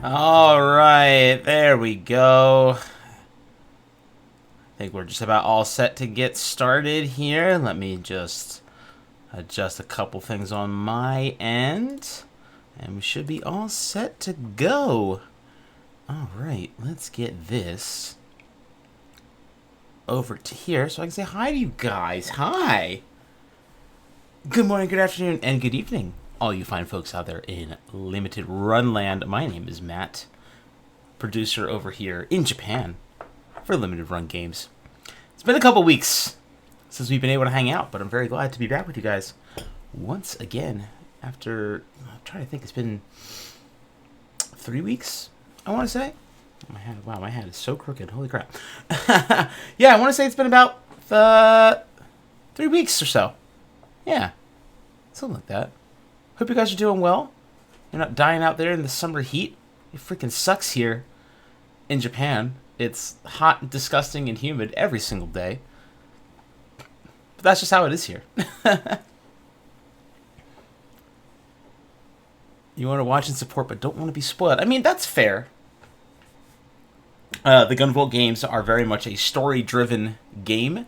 All right, there we go. I think we're just about all set to get started here. Let me just adjust a couple things on my end, and we should be all set to go. All right, let's get this over to here so I can say hi to you guys. Hi. Good morning, good afternoon, and good evening, all you fine folks out there in limited run land. My name is Matt, producer over here in Japan for Limited Run Games. It's been a couple weeks since we've been able to hang out, but I'm very glad to be back with you guys once again after, I'm trying to think, it's been 3 weeks, I want to say. Wow, my hand is so crooked. Holy crap. Yeah, I want to say it's been about 3 weeks or so. Yeah, something like that. Hope you guys are doing well. You're not dying out there in the summer heat. It freaking sucks here in Japan. It's hot and disgusting and humid every single day. But that's just how it is here. You want to watch and support, but don't want to be spoiled. I mean, that's fair. The Gunvolt games are very much a story-driven game,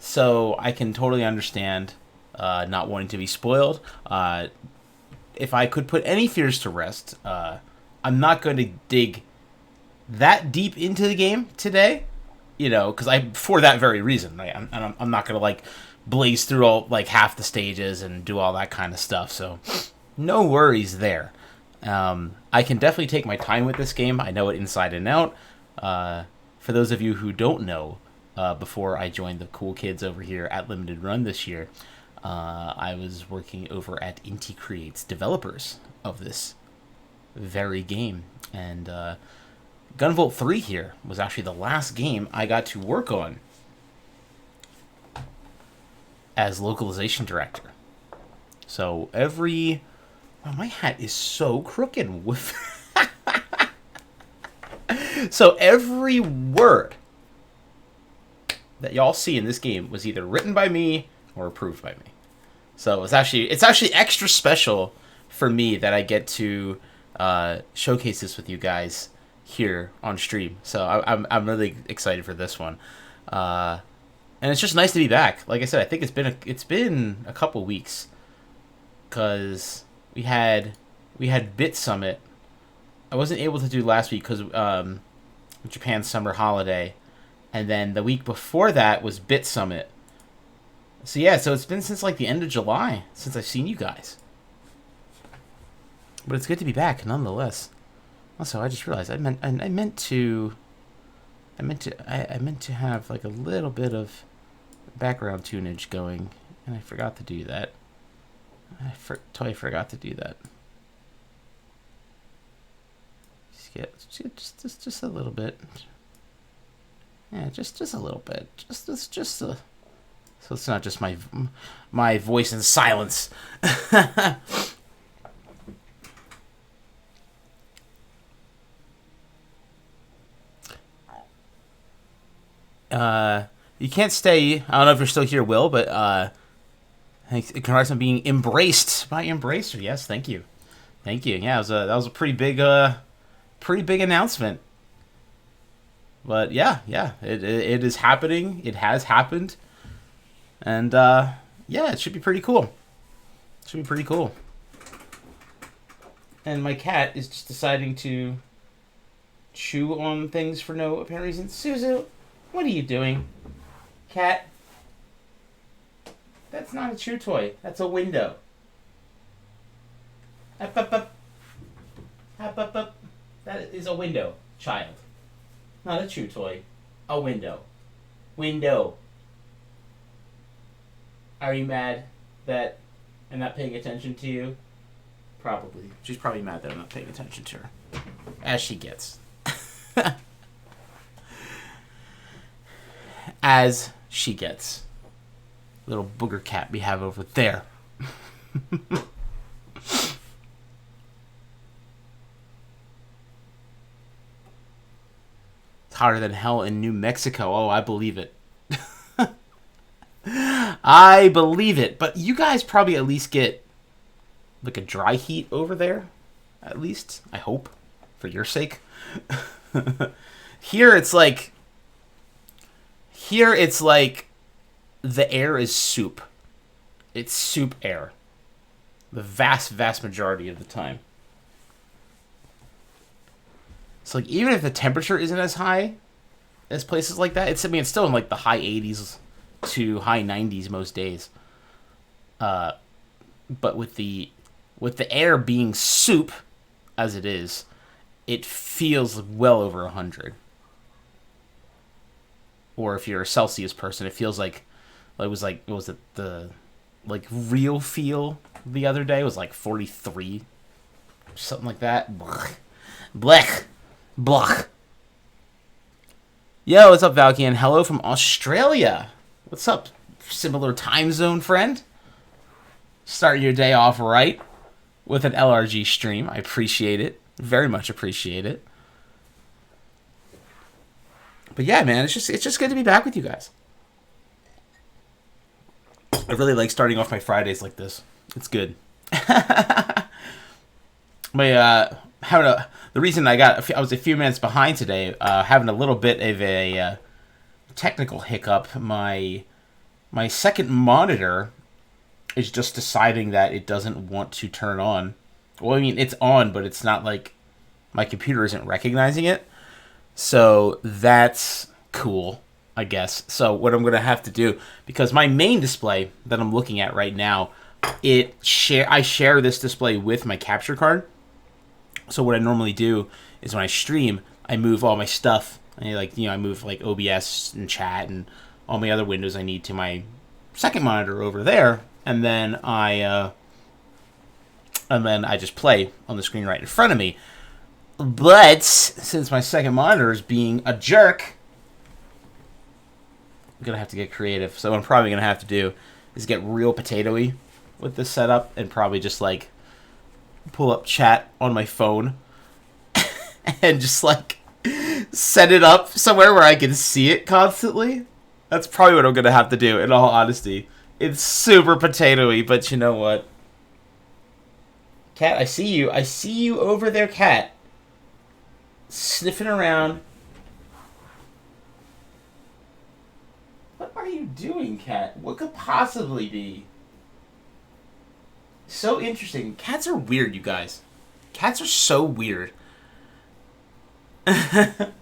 so I can totally understand not wanting to be spoiled. If I could put any fears to rest, I'm not going to dig that deep into the game today, you know, because for that very reason, right? I'm not going to like blaze through all like half the stages and do all that kind of stuff. So no worries there. I can definitely take my time with this game. I know it inside and out. For those of you who don't know, before I joined the cool kids over here at Limited Run this year, I was working over at Inti Creates, developers of this very game. And Gunvolt 3 here was actually the last game I got to work on as localization director. So wow, my hat is so crooked with... So every word that y'all see in this game was either written by me or approved by me. So it's actually extra special for me that I get to showcase this with you guys here on stream. So I'm really excited for this one, and it's just nice to be back. Like I said, I think it's been a couple weeks because we had Bit Summit. I wasn't able to do last week because Japan summer holiday, and then the week before that was Bit Summit. So yeah, so it's been since like the end of July since I've seen you guys. But it's good to be back nonetheless. Also, I just realized I meant to have like a little bit of background tunage going, and I forgot to do that. Totally forgot to do that. Just a little bit. Yeah, just a little bit. Just a. So it's not just my voice in silence. You can't stay. I don't know if you're still here, Will, but congrats on being embraced by Embracer. Yes, thank you. Yeah, that was a pretty big announcement. But yeah, it is happening. It has happened. And, yeah, it should be pretty cool. And my cat is just deciding to chew on things for no apparent reason. Suzu, what are you doing? Cat? That's not a chew toy. That's a window. Up, up, up. Up, up, up. That is a window, child. Not a chew toy. A window. Window. Are you mad that I'm not paying attention to you? Probably. She's probably mad that I'm not paying attention to her. As she gets. As she gets. Little booger cat we have over there. It's hotter than hell in New Mexico. Oh, I believe it. I believe it. But you guys probably at least get like a dry heat over there. At least. I hope. For your sake. Here it's like the air is soup. It's soup air. The vast, vast majority of the time. So like even if the temperature isn't as high as places like that, it's still in like the high 80s to high 90s most days. But with the air being soup as it is, it feels well over 100. Or if you're a Celsius person, it feels like it was the real feel the other day was like 43, something like that. Blech. Yo, what's up, Valkian? Hello from Australia. What's up, similar time zone friend? Starting your day off right with an LRG stream. I appreciate it. Very much appreciate it. But yeah, man, it's just good to be back with you guys. I really like starting off my Fridays like this. It's good. The reason I was a few minutes behind today, having a little bit of a technical hiccup. My second monitor is just deciding that it doesn't want to turn on. Well, I mean, it's on, but it's not like my computer isn't recognizing it. So that's cool, I guess. So what I'm going to have to do, because my main display that I'm looking at right now, I share this display with my capture card. So what I normally do is when I stream, I move all my stuff. I move like OBS and chat and all my other windows I need to my second monitor over there, and then I just play on the screen right in front of me. But since my second monitor is being a jerk, I'm going to have to get creative. So what I'm probably going to have to do is get real potato-y with this setup and probably just like pull up chat on my phone and just like set it up somewhere where I can see it constantly. That's probably what I'm going to have to do, in all honesty. It's super potato-y, but you know what? Cat, I see you. I see you over there, Cat. Sniffing around. What are you doing, Cat? What could possibly be? So interesting. Cats are weird, you guys. Cats are so weird. Come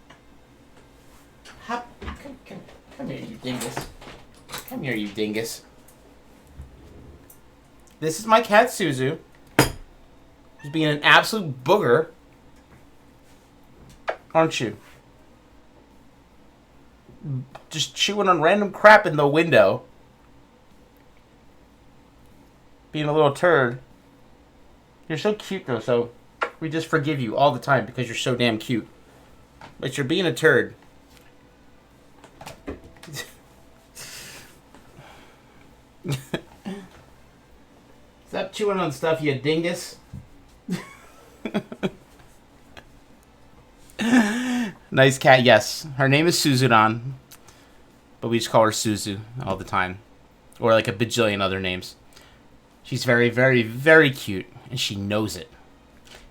here, you dingus. Come here, you dingus. This is my cat, Suzu. She's being an absolute booger. Aren't you? Just chewing on random crap in the window. Being a little turd. You're so cute, though, so we just forgive you all the time because you're so damn cute. But you're being a turd. Stop chewing on stuff, you dingus. Nice cat, yes. Her name is Suzuran, but we just call her Suzu all the time. Or like a bajillion other names. She's very, very, very cute, and she knows it.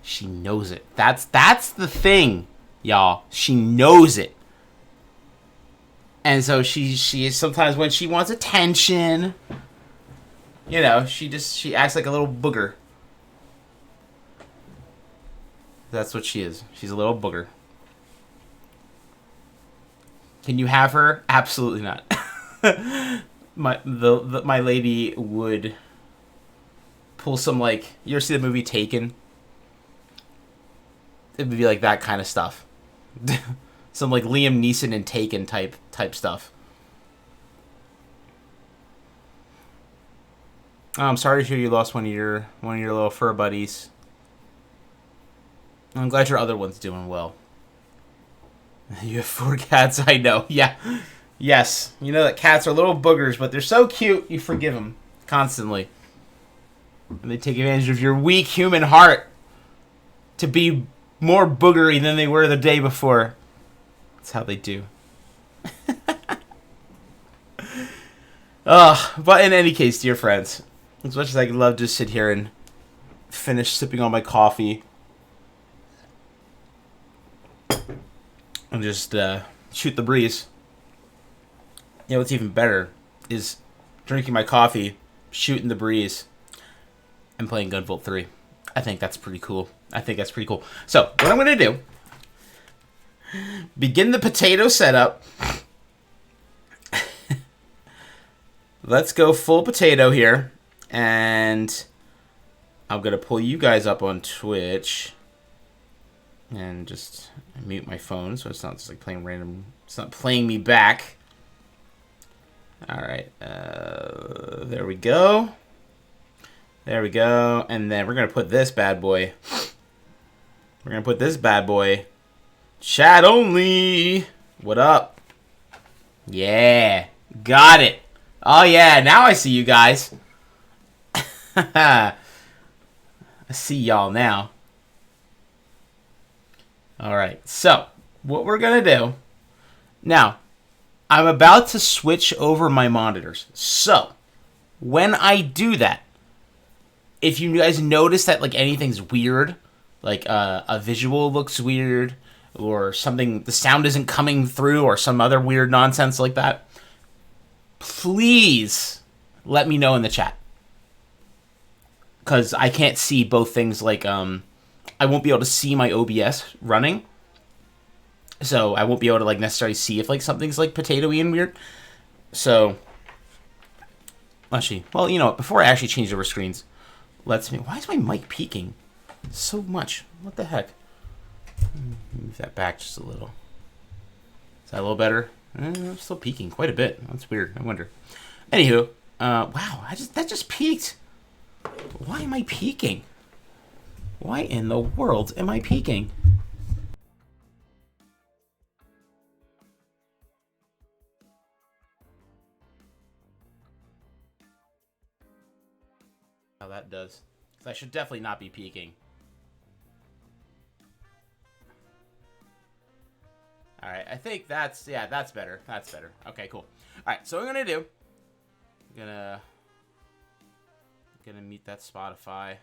She knows it. That's the thing, y'all. She knows it. And so she sometimes when she wants attention, you know, she acts like a little booger. That's what she is. She's a little booger. Can you have her? Absolutely not. My lady would pull some, like, you ever see the movie Taken? It would be like that kind of stuff. Some like Liam Neeson and Taken type stuff. Oh, I'm sorry to hear you lost one of your little fur buddies. I'm glad your other one's doing well. You have 4 cats, I know. Yeah. Yes. You know that cats are little boogers, but they're so cute, you forgive them constantly. And they take advantage of your weak human heart to be more boogery than they were the day before. That's how they do. But in any case, dear friends, as much as I'd love to sit here and finish sipping on my coffee and just shoot the breeze, you know what's even better is drinking my coffee, shooting the breeze, and playing Gunvolt 3. I think that's pretty cool. So, what I'm going to do, begin the potato setup. Let's go full potato here. And I'm going to pull you guys up on Twitch. And just mute my phone so it's not just like playing random. It's not playing me back. Alright. There we go. There we go. And then we're going to put this bad boy. Chat only. What up? Yeah. Got it. Oh, yeah. Now I see you guys. I see y'all now. Alright. So, what we're going to do. Now, I'm about to switch over my monitors. So, when I do that, if you guys notice that like anything's weird, like a visual looks weird, or something, the sound isn't coming through, or some other weird nonsense like that, please let me know in the chat. Because I can't see both things, like, I won't be able to see my OBS running. So I won't be able to like necessarily see if like something's like potatoey and weird. So, actually, well, you know what, before I actually change over screens, why is my mic peaking so much? What the heck? Move that back just a little. Is that a little better? I'm still peaking quite a bit. That's weird. I wonder. Anywho, wow, that just peaked. Why am I peaking? Why in the world am I peaking? How that does. I should definitely not be peeking. Alright, I think that's better. That's better. Okay, cool. Alright, so what I'm gonna do, I'm gonna mute that Spotify.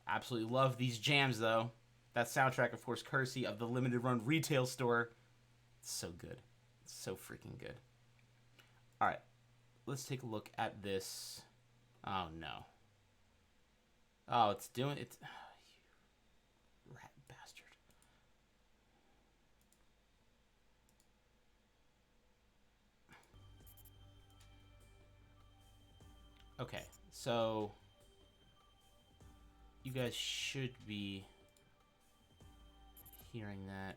Absolutely love these jams though. That soundtrack, of course, courtesy of the Limited Run retail store. It's so good. It's so freaking good. Alright, let's take a look at this. Oh no. Oh, it's doing it. Oh, you rat bastard. Okay, so you guys should be hearing that.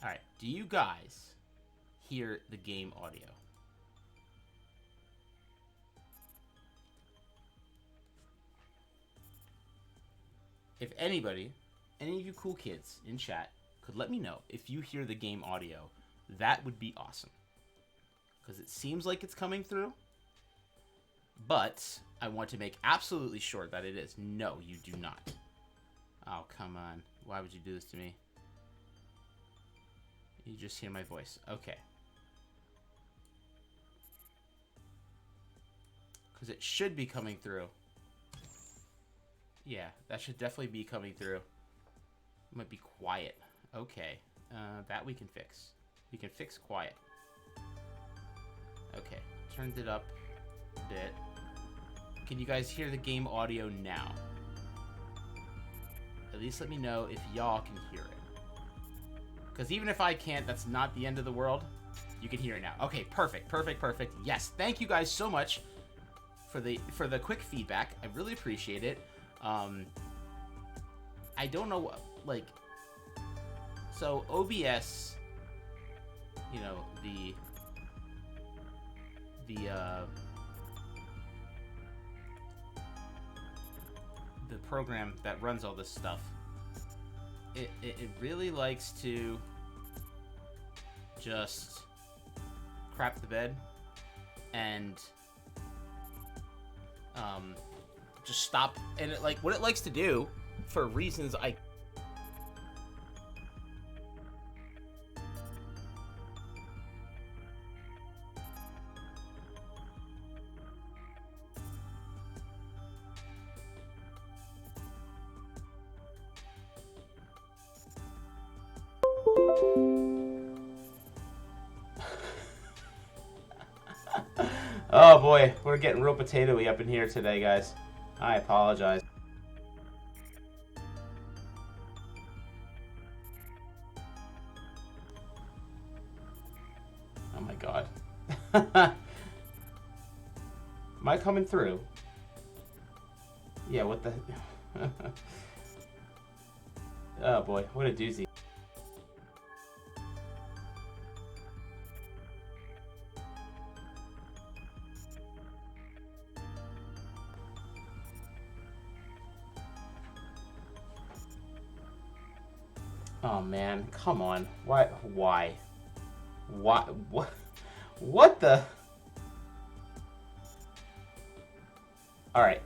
Alright, do you guys hear the game audio? If anybody, any of you cool kids in chat, could let me know if you hear the game audio, that would be awesome. Because it seems like it's coming through, but I want to make absolutely sure that it is. No, you do not. Oh, come on. Why would you do this to me? You just hear my voice. Okay. Because it should be coming through. Yeah, that should definitely be coming through. It might be quiet. Okay. That we can fix. We can fix quiet. Okay. Turned it up a bit. Can you guys hear the game audio now? At least let me know if y'all can hear it. Because even if I can't, that's not the end of the world. You can hear it now. Okay, perfect, perfect, perfect. Yes, thank you guys so much for the quick feedback. I really appreciate it. I don't know what, like, so OBS, you know, the program that runs all this stuff, it really likes to just crap the bed and just stop. And it, like, what it likes to do, for reasons I... Oh boy, we're getting real potato-y up in here today, guys. I apologize. Oh my god. Am I coming through? Yeah, what the... Oh boy, what a doozy. Oh man, come on. Why? What the? Alright.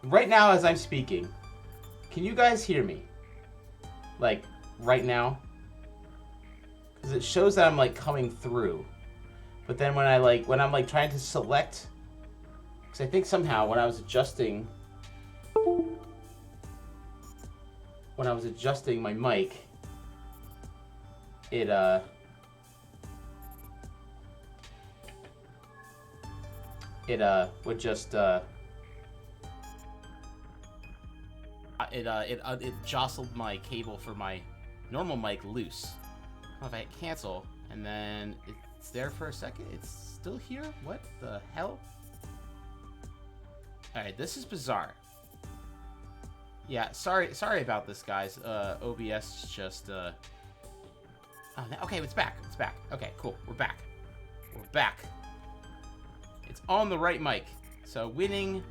Right now as I'm speaking, can you guys hear me? Like, right now? Because it shows that I'm like coming through. But then when I'm like trying to select, because I think somehow when I was adjusting my mic, it would just it jostled my cable for my normal mic loose. If I hit cancel and then it's there for a second, it's still here. What the hell? All right, this is bizarre. Yeah, sorry about this, guys. OBS just oh, okay, it's back. It's back. Okay, cool. We're back. We're back. It's on the right mic. So winning.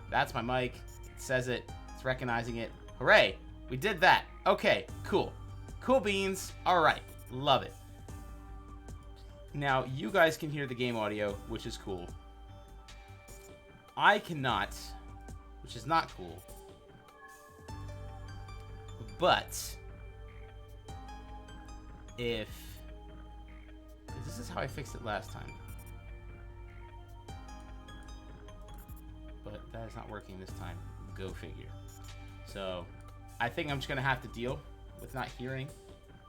That's my mic. It says it. It's recognizing it. Hooray! We did that. Okay, cool. Cool beans. All right. Love it. Now, you guys can hear the game audio, which is cool. I cannot, which is not cool. But if this is how I fixed it last time, but that is not working this time. Go figure. So I think I'm just gonna have to deal with not hearing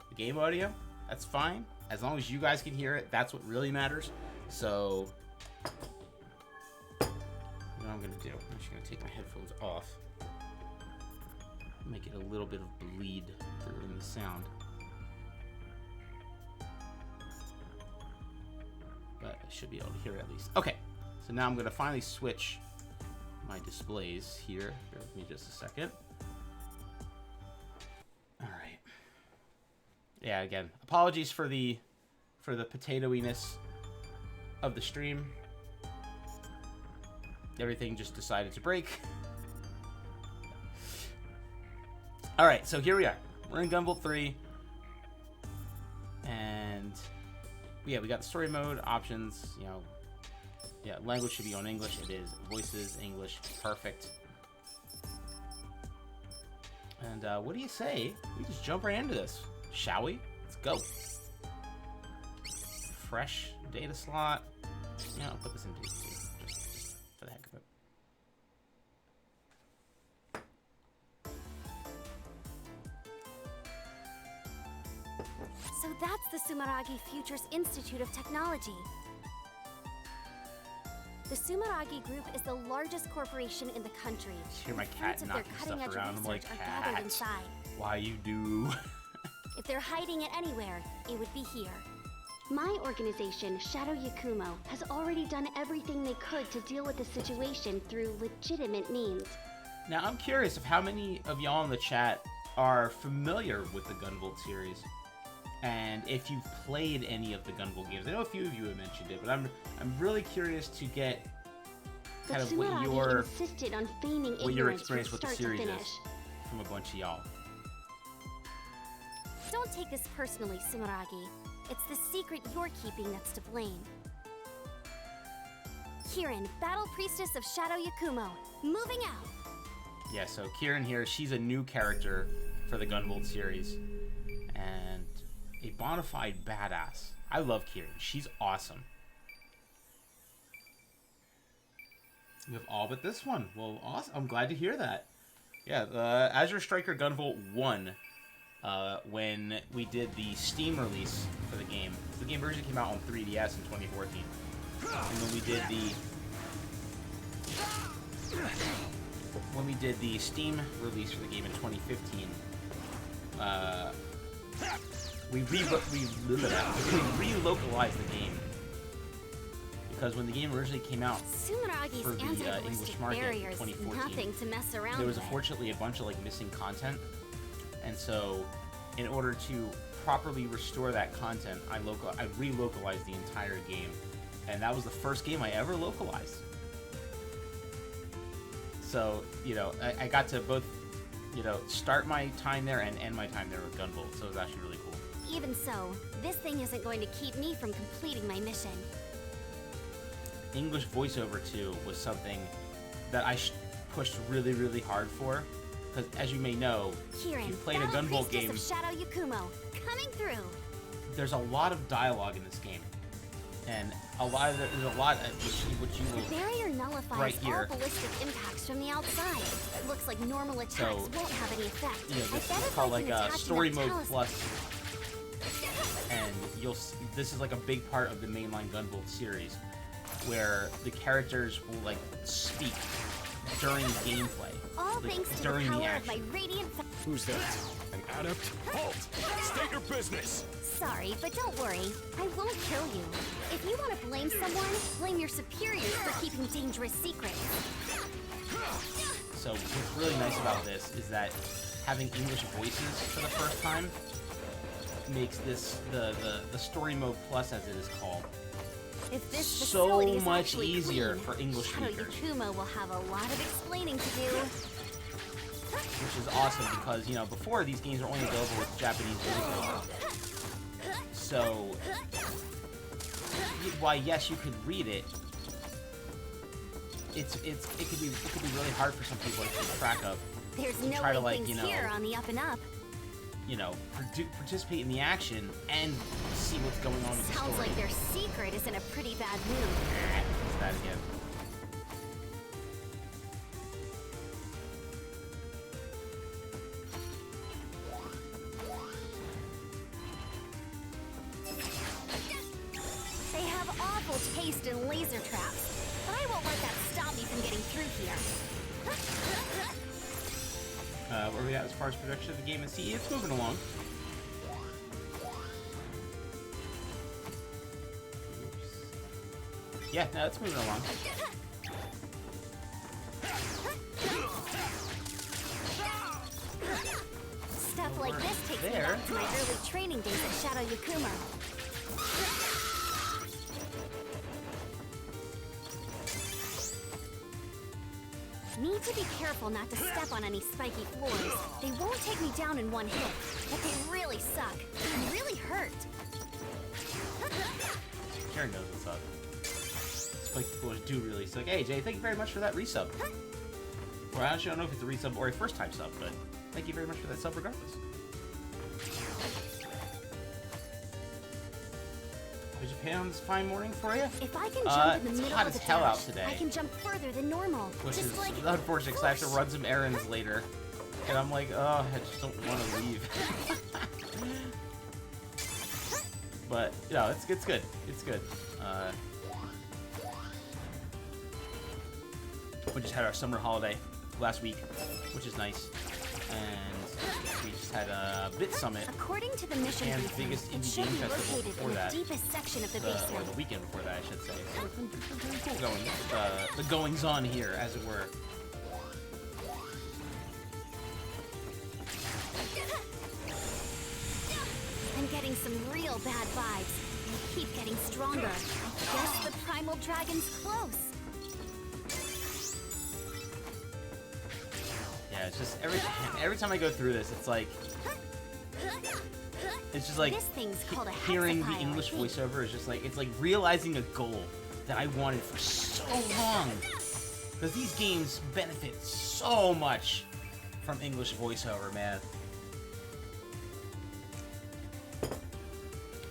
the game audio. That's fine, as long as you guys can hear it. That's what really matters. So what I'm gonna do, I'm just gonna take my headphones off. Make it a little bit of bleed through in the sound. But I should be able to hear it at least. Okay, so now I'm going to finally switch my displays here. Bear with me just a second. Alright. Yeah, again, apologies for the potato-iness of the stream. Everything just decided to break. Alright, so here we are. We're in Gunvolt 3. And yeah, we got the story mode, options, you know. Yeah, language should be on English. It is. Voices, English, perfect. And what do you say? We just jump right into this, shall we? Let's go. Fresh data slot. Yeah, I'll put this in too, just for the heck of it. So that's the Sumeragi Futures Institute of Technology. The Sumeragi Group is the largest corporation in the country. Just hear my cat knocking stuff around. I'm like, cat, why you do? If they're hiding it anywhere, it would be here. My organization, Shadow Yakumo, has already done everything they could to deal with the situation through legitimate means. Now, I'm curious of how many of y'all in the chat are familiar with the Gunvolt series, and if you've played any of the Gunvolt games. I know a few of you have mentioned it, but I'm really curious to get kind of Sumeragi insisted on feigning what your ignorance from experience with the start to series finish. is from a bunch of y'all. Don't take this personally, Sumeragi. It's the secret you're keeping that's to blame. Kirin, Battle Priestess of Shadow Yakumo, moving out! Yeah, so Kirin here, she's a new character for the Gunvolt series. And a bona fide badass. I love Kirin. She's awesome. We have all but this one. Well, awesome. I'm glad to hear that. Yeah, Azure Striker Gunvolt 1, when we did the Steam release for the game. The game version came out on 3DS in 2014. And when we did the Steam release for the game in 2015, we relocalized the game. Because when the game originally came out for the English market in 2014, there was unfortunately a bunch of missing content. And so, in order to properly restore that content, I relocalized the entire game. And that was the first game I ever localized. So, I got to both, start my time there and end my time there with Gunvolt. So it was actually really cool. Even so, this thing isn't going to keep me from completing my mission. English voiceover, too, was something that I pushed really, really hard for. Because, as you may know, Kirin, if you played a Gunvolt game, of Shadow Yakumo, coming through. There's a lot of dialogue in this game. And there's a lot of which you will The barrier nullifies right here. all ballistic impacts from the outside. It looks like normal attacks won't have any effect. This is called Story Mode Plus. And this is a big part of the mainline Gunvolt series, where the characters will speak during gameplay. All thanks to during the the power action. of my radiant. Who's that? An adept? Halt! State your business! Sorry, but don't worry. I won't kill you. If you want to blame someone, blame your superiors for keeping dangerous secrets. So what's really nice about this is that having English voices for the first time makes this the Story Mode Plus, as it is called, If this so facility is much actually easier clean, for English Shadow speakers. Yakumo will have a lot of explaining to do. Which is awesome because, before these games were only available with Japanese voiceover. So, while yes, you could read it, it could be really hard for some people to keep track of. There's to no try to way things here on the up and up. Participate in the action and see what's going on with the story. Sounds like their secret is in a pretty bad mood. It's that again. They have awful taste in laser traps, but I won't let that stop me from getting through here. Where are we at as far as production of the game? And see, it's moving along. Oops. Yeah, no, it's moving along. Stuff like this takes me back to my early training days at Shadow Yakumo. Need to be careful not to step on any spiky floors. They won't take me down in one hit, but they really suck and really hurt. Karen knows what's up. Spiky floors do really suck. Hey, Jay, thank you very much for that resub. Or I actually don't know if it's a resub or a first-time sub, but thank you very much for that sub regardless. Was Japan this fine morning for you? If I can jump in the middle hot of as the hell out dash, today. I can jump further than normal. Which just is like unfortunate because I have to run some errands later. And I'm like, oh, I just don't want to leave. But, it's good. It's good. We just had our summer holiday last week, which is nice. And we just had a Bit Summit. According to the mission And the briefing, biggest it indie should game be festival located before in that. the deepest section of the Or basement. the weekend before that, I should say. So it's been pretty cool going. The goings on here, as it were. I'm getting some real bad vibes. They keep getting stronger. I guess the primal dragon's close. Yeah, it's just every time I go through this, it's like This thing's called a hearing the hexapile, English I think. voiceover is just like it's like realizing a goal that I wanted for so long. Because these games benefit so much from English voiceover, man.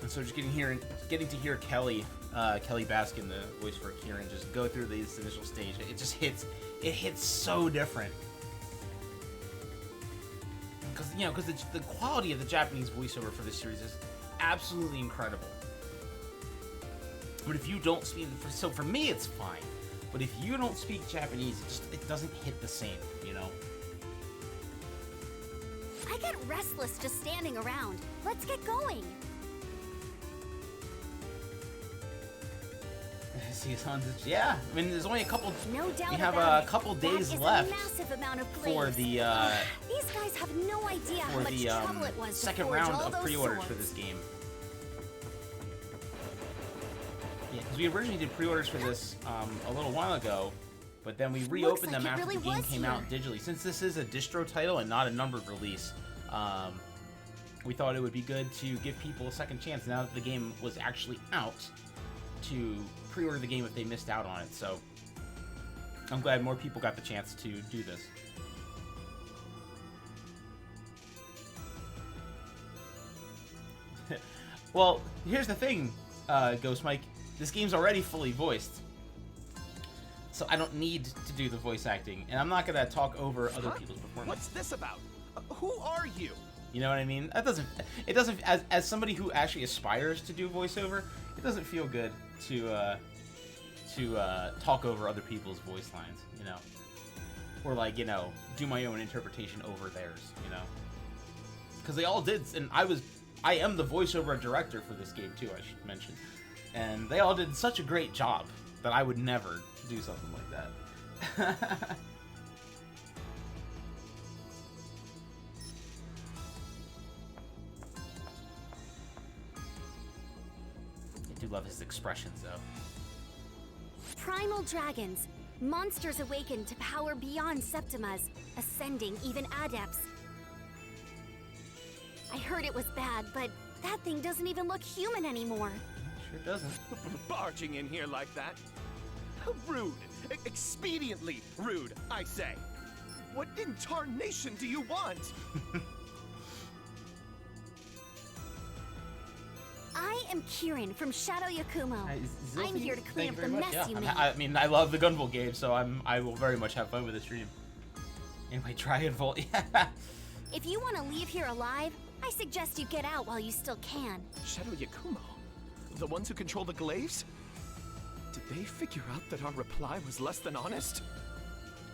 And so just getting to hear Kelly Baskin, the voice for Kieran, just go through this initial stage, it just hits so different. Because the quality of the Japanese voiceover for this series is absolutely incredible. But if you don't speak, so for me it's fine. But if you don't speak Japanese, it doesn't hit the same, you know. I get restless just standing around. Let's get going. Yeah, I mean, there's only a couple. No doubt we have about a couple it. days That is left a massive amount of for glaze. the These guys have no idea how much trouble it was to second forge round all of those pre-orders swords. for this game. Yeah, because we originally did pre-orders for this a little while ago, but then we reopened like them it after really the game was came here. out digitally. Since this is a distro title and not a numbered release, we thought it would be good to give people a second chance now that the game was actually out to pre-order the game if they missed out on it. So I'm glad more people got the chance to do this. Well, here's the thing, Ghost Mike. This game's already fully voiced, so I don't need to do the voice acting, and I'm not gonna talk over other people's performance. What's this about? Who are you? You know what I mean? It doesn't. As somebody who actually aspires to do voiceover, it doesn't feel good to talk over other people's voice lines, you know, or like, you know, do my own interpretation over theirs, you know, because they all did, and I am the voiceover director for this game too, I should mention, and they all did such a great job that I would never do something like that. I do love his expressions though. Primal dragons, monsters awakened to power beyond Septimas, ascending even adepts. I heard it was bad, but that thing doesn't even look human anymore. Sure doesn't. Barging in here like that? How rude. Expediently rude, I say. What in tarnation do you want? I am Kieran from Shadow Yakumo. I'm here to clean up the mess you made. I mean, I love the Gunvolt game, so I will very much have fun with the stream. Anyway, Dragon Volt, yeah. If you want to leave here alive, I suggest you get out while you still can. Shadow Yakumo? The ones who control the glaives? Did they figure out that our reply was less than honest?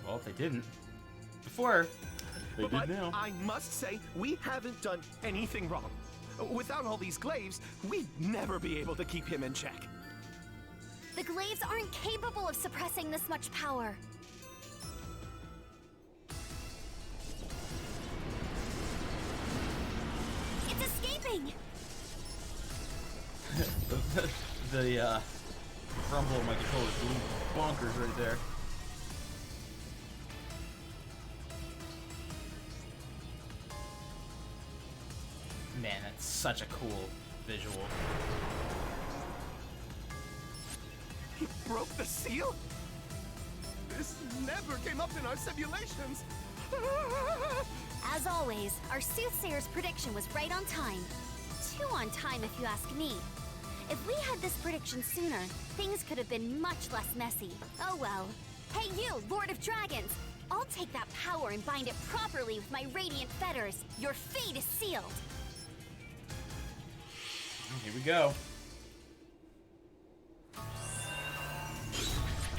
Well, if they didn't before, they But did now. I must say, we haven't done anything wrong. Without all these glaives, we'd never be able to keep him in check. The glaives aren't capable of suppressing this much power. It's escaping! the rumble of my controller is doing bonkers right there. Man, that's such a cool visual. He broke the seal? This never came up in our simulations. As always, our soothsayer's prediction was right on time. Too on time if you ask me. If we had this prediction sooner, things could have been much less messy. Oh well. Hey you, Lord of Dragons! I'll take that power and bind it properly with my radiant fetters. Your fate is sealed. Here we go.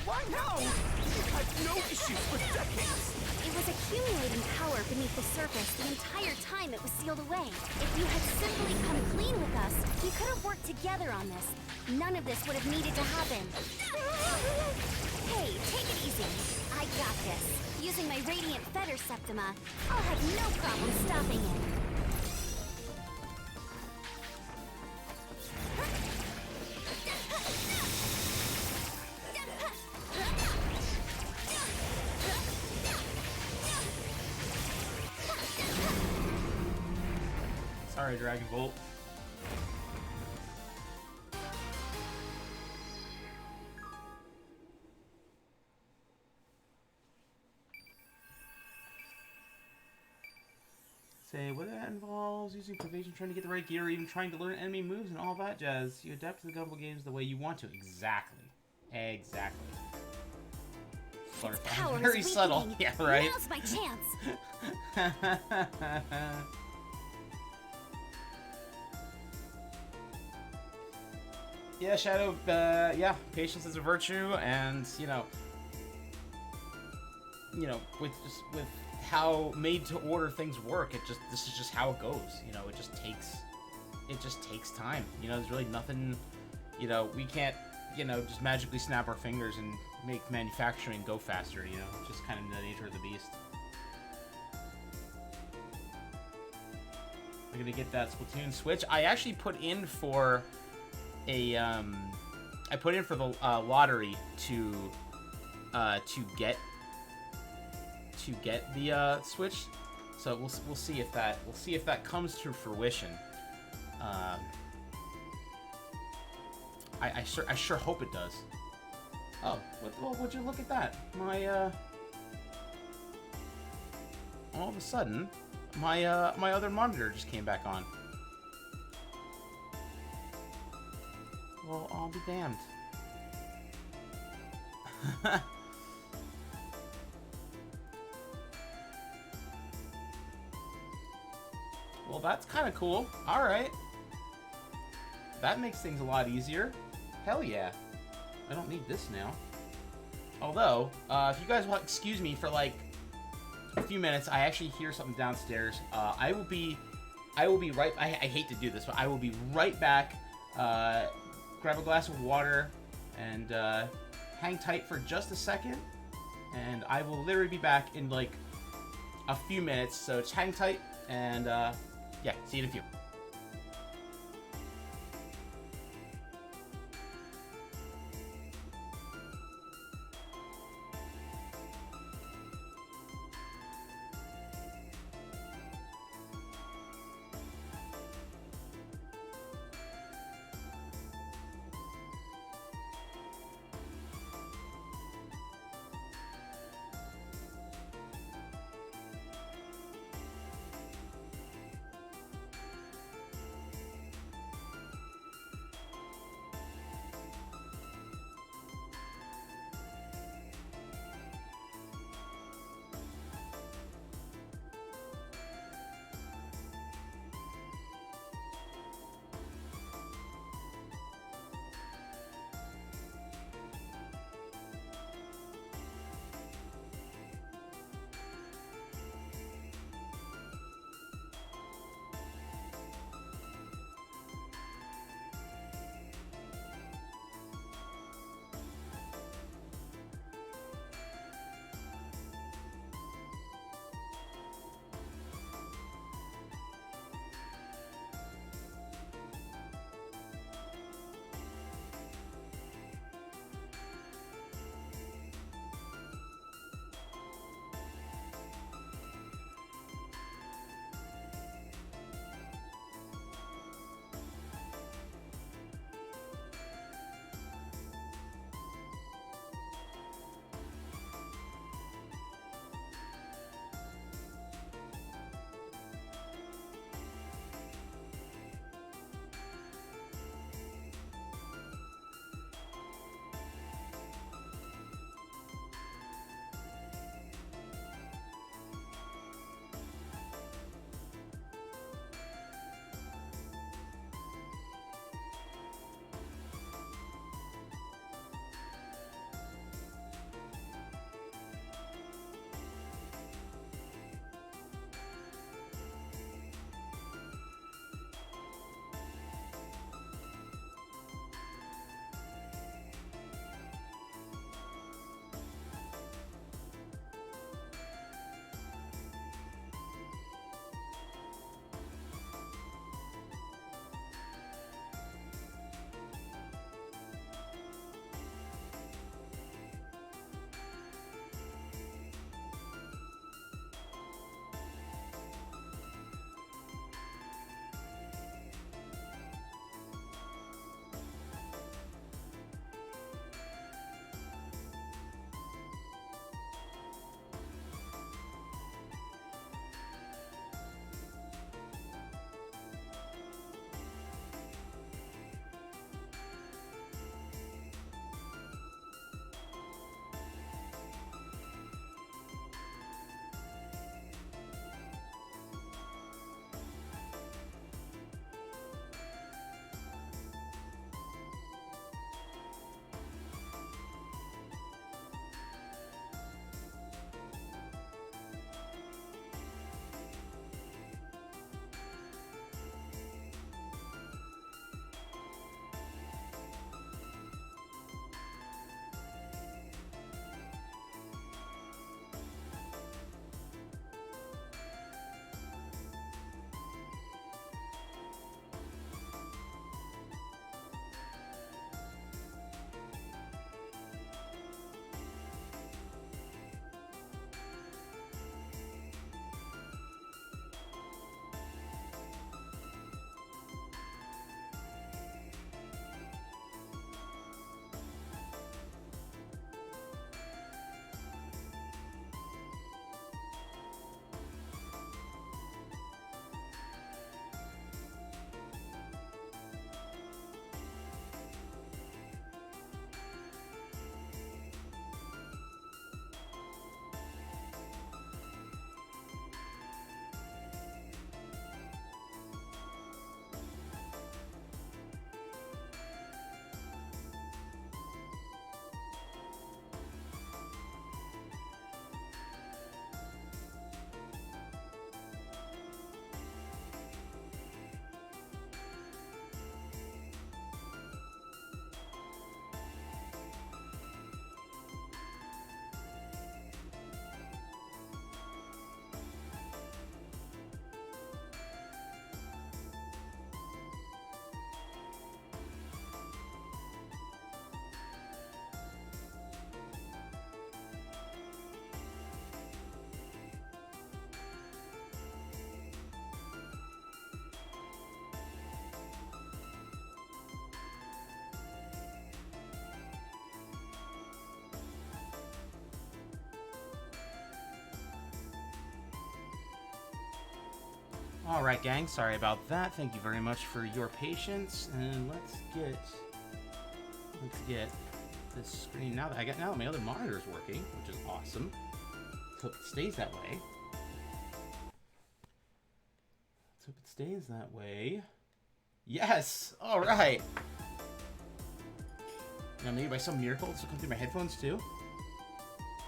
Why now? We've had no issues for decades. It was accumulating power beneath the surface the entire time it was sealed away. If you had simply come clean with us, we could have worked together on this. None of this would have needed to happen. Hey, take it easy. I got this. Using my Radiant Fetter Septima, I'll have no problem stopping it. Alright, Dragon Bolt. Say, whether that involves using evasion, trying to get the right gear, or even trying to learn enemy moves and all that jazz, you adapt to the Gunvolt games the way you want to. Exactly. Exactly. Its power Very is subtle. weakening. Yeah, right? Now's my chance. Yeah, Shadow, yeah, patience is a virtue, and, with how made to order things work, this is just how it goes. It just takes time. There's really nothing, we can't, just magically snap our fingers and make manufacturing go faster, It's just kind of the nature of the beast. I'm gonna get that Splatoon Switch. I actually put in for the lottery to get the Switch. So we'll see if that comes to fruition. I sure hope it does. Oh, would you look at that? All of a sudden, my other monitor just came back on. Well, I'll be damned. Well, that's kind of cool. All right. That makes things a lot easier. Hell yeah. I don't need this now. Although, if you guys will excuse me for like a few minutes, I actually hear something downstairs. I will be right. I hate to do this, but I will be right back. Grab a glass of water and hang tight for just a second, and I will literally be back in like a few minutes. So just hang tight, and yeah, see you in a few. Alright, gang, sorry about that. Thank you very much for your patience. And let's get this screen now that my other monitor is working, which is awesome. Hope it stays that way. Let's hope it stays that way. Yes! Alright! Now maybe by some miracle this will come through my headphones too?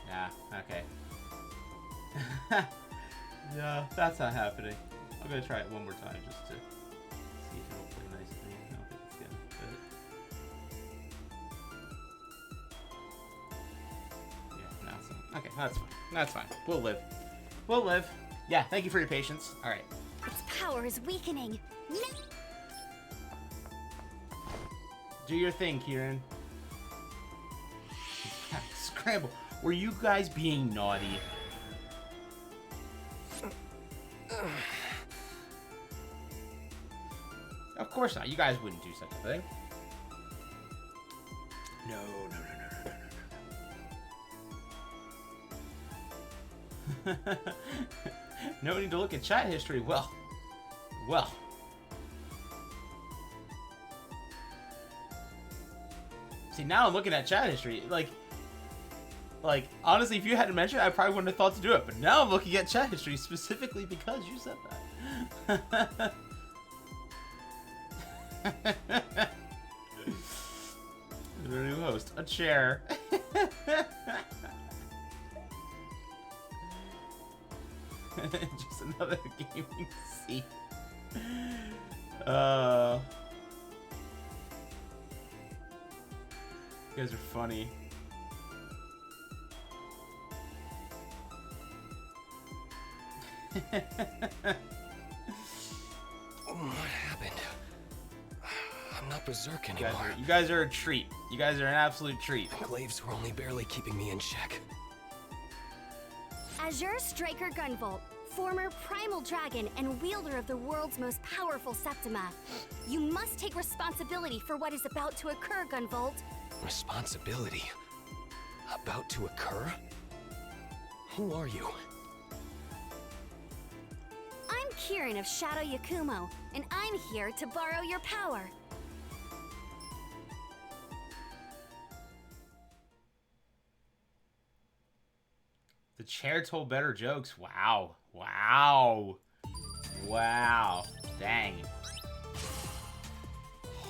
Yeah, okay. Yeah, that's not happening. I'm gonna try it one more time just to see if it'll play nicely. I don't think it's gonna fit. Yeah, no, it's not. Okay, that's fine. That's fine. We'll live. We'll live. Yeah, thank you for your patience. Alright. Its power is weakening. Do your thing, Kieran. Scramble. Were you guys being naughty? Of course not. You guys wouldn't do such a thing. No. No need to look at chat history. Well. See, now I'm looking at chat history. Like, honestly, if you hadn't mentioned it, I probably wouldn't have thought to do it. But now I'm looking at chat history specifically because you said that. The new host. A chair. Just another gaming seat. You guys are funny. What happened? I'm not berserk anymore. You guys are a treat. You guys are an absolute treat. The glaives were only barely keeping me in check. Azure Striker Gunvolt, former primal dragon and wielder of the world's most powerful Septima. You must take responsibility for what is about to occur, Gunvolt. Responsibility? About to occur? Who are you? I'm Kieran of Shadow Yakumo, and I'm here to borrow your power. The chair told better jokes. Wow. Dang.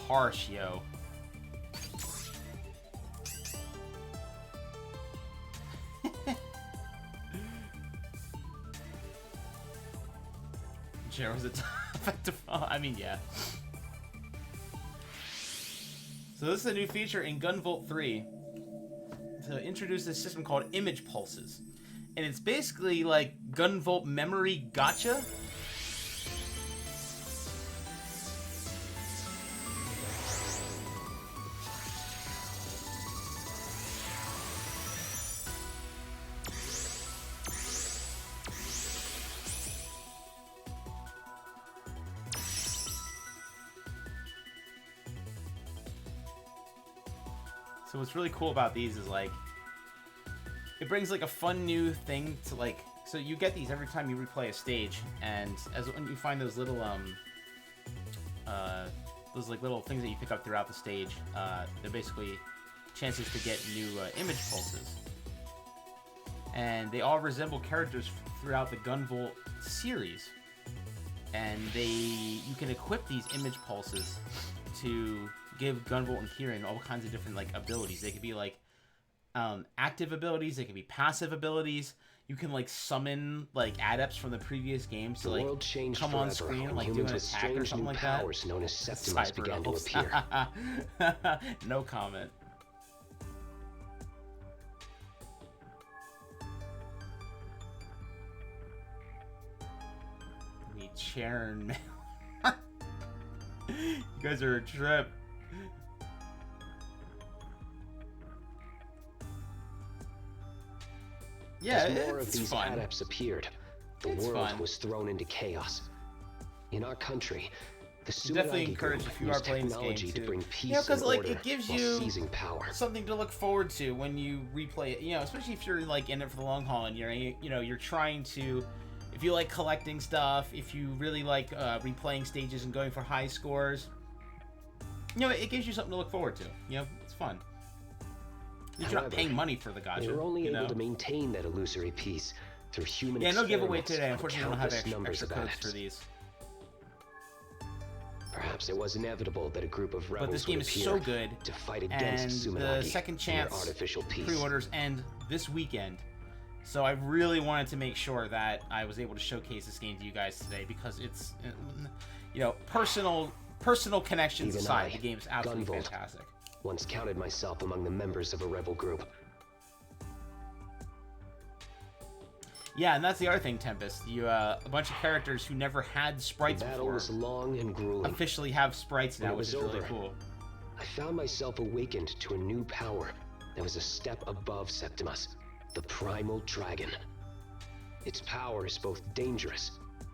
Harsh, yo. Chair was a effective. I mean, yeah. So this is a new feature in Gunvolt 3 to introduce this system called image pulses. And it's basically like Gunvolt memory gotcha. So what's really cool about these is like it brings like a fun new thing to like, so you get these every time you replay a stage, and as when you find those little little things that you pick up throughout the stage, they're basically chances to get new image pulses, and they all resemble characters throughout the Gunvolt series, and you can equip these image pulses to give Gunvolt and Kieran all kinds of different like abilities. They could be like active abilities, they can be passive abilities. You can like summon like adepts from the previous games to like come on screen and like do an attack or something like that. Known as Septimus began to appear. No comment. Me Chern. You guys are a trip. Yeah, as more of these fun. adepts appeared, the world was thrown into chaos. In our country, the definitely encourage if you are playing this game to bring peace because and like order it gives while you seizing power. Something to look forward to when you replay it. You know, especially if you're like in it for the long haul and you're you're trying to if you like collecting stuff, if you really like replaying stages and going for high scores, you know, it gives you something to look forward to. You know, it's fun. You're not paying money for the gacha. They were only able to maintain that illusory peace through human no experiments. giveaway today. Unfortunately, we don't have extra codes adepts. for these. Perhaps it was inevitable that a group of rebels But this game would is appear so good, to fight and against the Sumeragi second and chance their artificial peace. pre-orders end this weekend. So I really wanted to make sure that I was able to showcase this game to you guys today because it's, you know, personal connections Even aside, I, the game's absolutely Gunvolt, fantastic. once counted myself among the members of a rebel group. Yeah, and that's the other thing, Tempest. You a bunch of characters who never had sprites The battle before was long and grueling. officially have sprites When now, it which was is really over, cool. I found myself awakened to a new power that was a step above Septimus, the Primal Dragon. Its power is both dangerous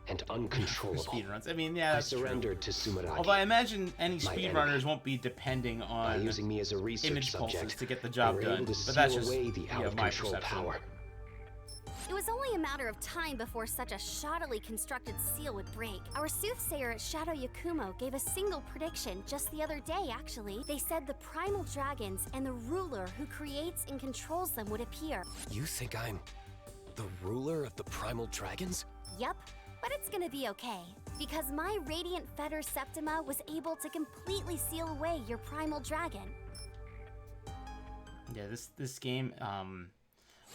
and uncontrollable. Speedruns. I mean, yeah, that's I surrendered to Sumeragi. Although I imagine any my speedrunners enemy. won't be depending By on using me as a research image subject, pulses to get the they job were done. able to But seal that's just, away the you know, my out-of-control perception. power. It was only a matter of time before such a shoddily constructed seal would break. Our soothsayer at Shadow Yakumo gave a single prediction just the other day, actually. They said the primal dragons and the ruler who creates and controls them would appear. You think I'm the ruler of the primal dragons? Yup, but it's gonna be okay. Because my Radiant Fetter Septima was able to completely seal away your primal dragon. Yeah, this game,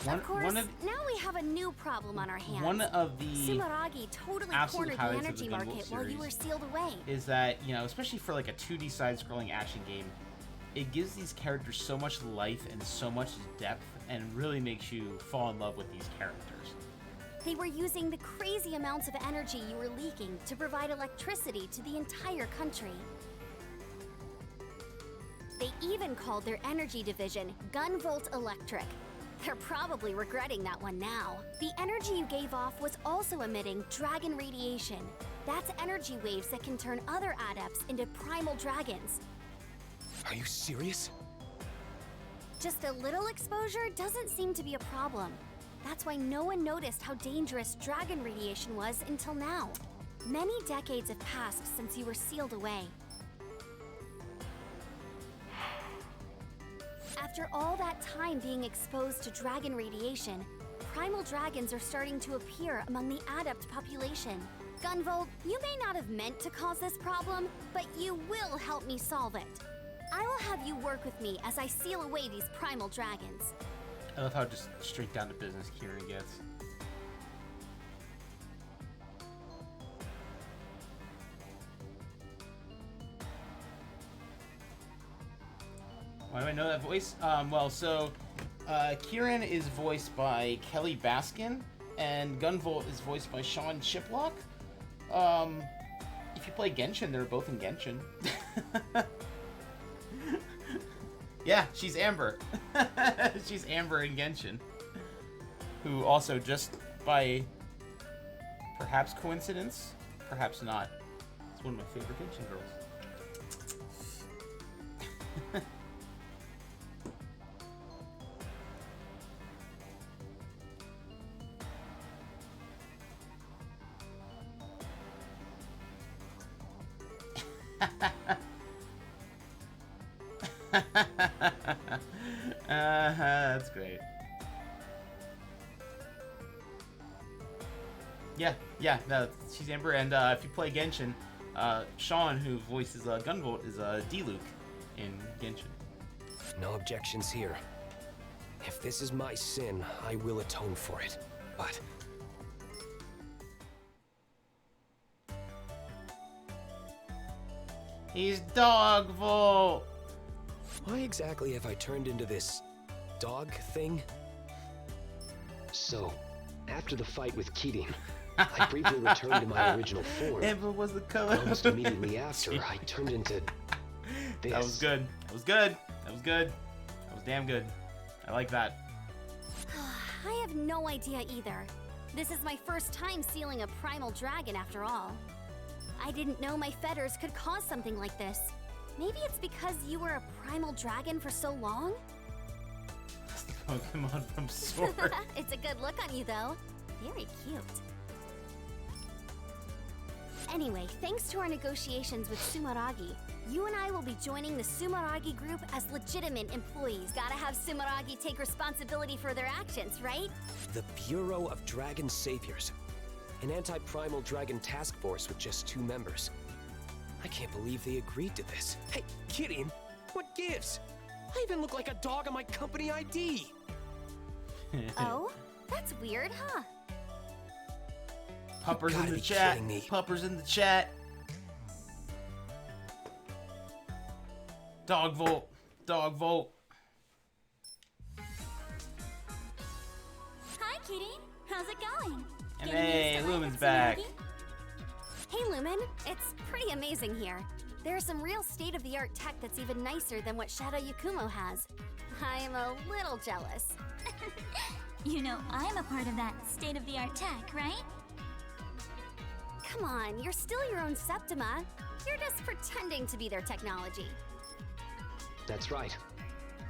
Of course, now we have a new problem on our hands. one of the Sumeragi totally absolute cornered the highlights of the energy Gunvolt market while you series were sealed away. is that, you know, especially for like a 2D side-scrolling action game, it gives these characters so much life and so much depth, and really makes you fall in love with these characters. They were using the crazy amounts of energy you were leaking to provide electricity to the entire country. They even called their energy division Gunvolt Electric. They're probably regretting that one now. The energy you gave off was also emitting dragon radiation. That's energy waves that can turn other adepts into primal dragons. Are you serious? Just a little exposure doesn't seem to be a problem. That's why no one noticed how dangerous dragon radiation was until now. Many decades have passed since you were sealed away. After all that time being exposed to dragon radiation, primal dragons are starting to appear among the adept population. Gunvolt, you may not have meant to cause this problem, but you will help me solve it. I will have you work with me as I seal away these primal dragons. I love how just straight down to business Kieran gets. Why do I know that voice? Well, so Kieran is voiced by Kelly Baskin, and Gunvolt is voiced by Sean Chiplock. If you play Genshin, they're both in Genshin. Yeah, she's Amber. She's Amber in Genshin. Who also, just by perhaps coincidence, perhaps not, it's one of my favorite Genshin girls. That's great. Yeah, no, she's Amber, and if you play Genshin, Sean, who voices Gunvolt, is D-Luke in Genshin. No objections here. If this is my sin, I will atone for it. But He's Dogvolt! why exactly have I turned into this dog thing? So, after the fight with Keating, I briefly returned to my original form. Amber was the color. Almost immediately after, I turned into this. That was good. That was good. That was good. That was damn good. I like that. I have no idea either. This is my first time sealing a primal dragon after all. I didn't know my fetters could cause something like this. Maybe it's because you were a primal dragon for so long? Pokemon from Sword. It's a good look on you, though. Very cute. Anyway, thanks to our negotiations with Sumeragi, you and I will be joining the Sumeragi group as legitimate employees. Gotta have Sumeragi take responsibility for their actions, right? The Bureau of Dragon Saviors. An anti-primal dragon task force with just 2 members. I can't believe they agreed to this. Hey, Kirin, what gives? I even look like a dog on my company ID. Oh? That's weird, huh? Puppers You in gotta the be chat. kidding me. Puppers in the chat. Dog Volt. Dog Volt. Hi, Kitty. How's it going? And Getting hey, used to life Lumen's at back. Tsunagi? Hey, Lumen. It's pretty amazing here. There's some real state-of-the-art tech that's even nicer than what Shadow Yakumo has. I'm a little jealous. You know, I'm a part of that state-of-the-art tech, right? Come on, you're still your own Septima. You're just pretending to be their technology. That's right.